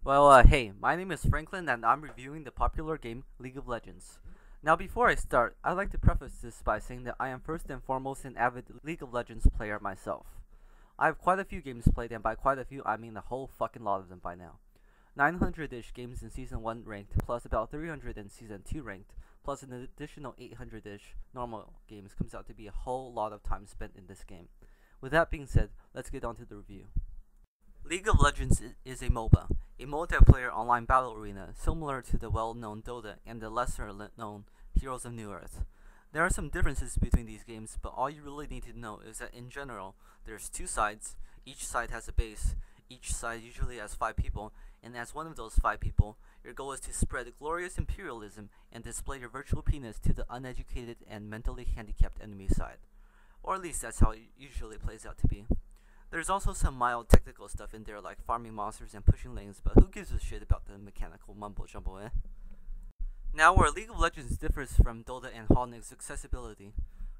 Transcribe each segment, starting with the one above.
Hey, my name is Franklin and I'm reviewing the popular game League of Legends. Now, before I start, I'd like to preface this by saying that I am first and foremost an avid League of Legends player myself. I have quite a few games played, and by quite a few, I mean a whole fucking lot of them by now. 900-ish games in Season 1 ranked, plus about 300 in Season 2 ranked, plus an additional 800-ish normal games comes out to be a whole lot of time spent in this game. With that being said, let's get on to the review. League of Legends is a MOBA, a multiplayer online battle arena similar to the well-known Dota and the lesser-known Heroes of Newerth. There are some differences between these games, but all you really need to know is that in general, there's two sides, each side has a base, each side usually has 5 people, and as one of those 5 people, your goal is to spread glorious imperialism and display your virtual penis to the uneducated and mentally handicapped enemy side. Or at least that's how it usually plays out to be. There's also some mild technical stuff in there like farming monsters and pushing lanes, but who gives a shit about the mechanical mumbo jumbo, eh? Now, where League of Legends differs from Dota and HON is accessibility.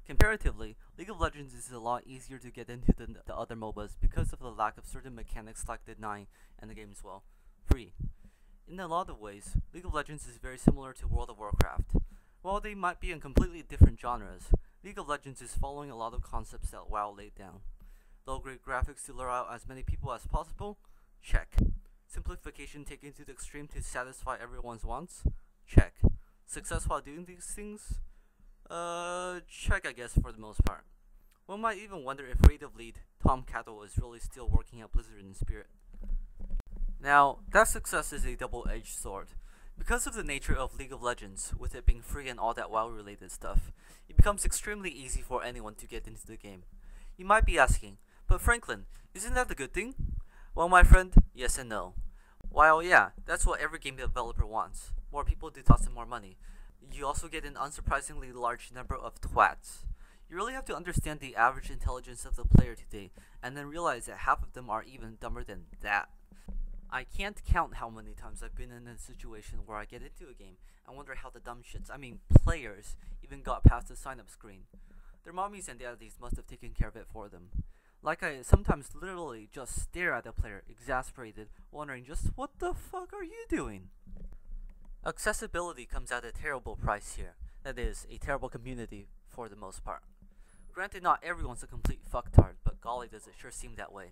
Comparatively, League of Legends is a lot easier to get into than the other MOBAs because of the lack of certain mechanics like denying and the game is, well, free. In a lot of ways, League of Legends is very similar to World of Warcraft. While they might be in completely different genres, League of Legends is following a lot of concepts that WoW laid down. Low grade graphics to lure out as many people as possible? Check. Simplification taken to the extreme to satisfy everyone's wants? Check. Success while doing these things? Check I guess for the most part. One might even wonder if creative lead Tom Cattle is really still working at Blizzard in spirit. Now, that success is a double-edged sword. Because of the nature of League of Legends, with it being free and all that WoW related stuff, it becomes extremely easy for anyone to get into the game. You might be asking, but Franklin, isn't that a good thing? Well, my friend, yes and no. While yeah, that's what every game developer wants. More people do toss in more money. You also get an unsurprisingly large number of twats. You really have to understand the average intelligence of the player today, and then realize that half of them are even dumber than that. I can't count how many times I've been in a situation where I get into a game and wonder how the dumb shits, players, even got past the sign-up screen. Their mommies and daddies must have taken care of it for them. Like I sometimes literally just stare at the player, exasperated, wondering just what the fuck are you doing? Accessibility comes at a terrible price here. That is, a terrible community for the most part. Granted, not everyone's a complete fucktard, but golly does it sure seem that way.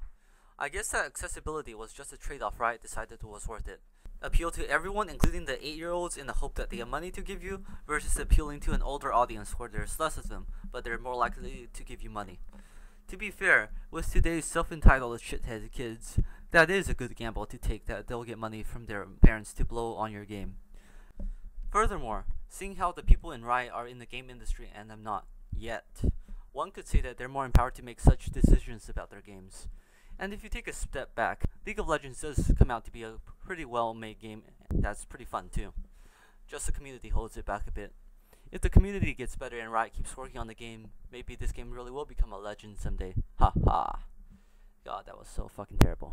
I guess that accessibility was just a trade-off Riot decided it was worth it. Appeal to everyone, including the 8-year-olds, in the hope that they have money to give you, versus appealing to an older audience where there's less of them, but they're more likely to give you money. To be fair, with today's self-entitled shithead kids, that is a good gamble to take that they'll get money from their parents to blow on your game. Furthermore, seeing how the people in Riot are in the game industry and I'm not, yet, one could say that they're more empowered to make such decisions about their games. And if you take a step back, League of Legends does come out to be a pretty well-made game that's pretty fun too. Just the community holds it back a bit. If the community gets better and Riot keeps working on the game, maybe this game really will become a legend someday. Ha ha. God, that was so fucking terrible.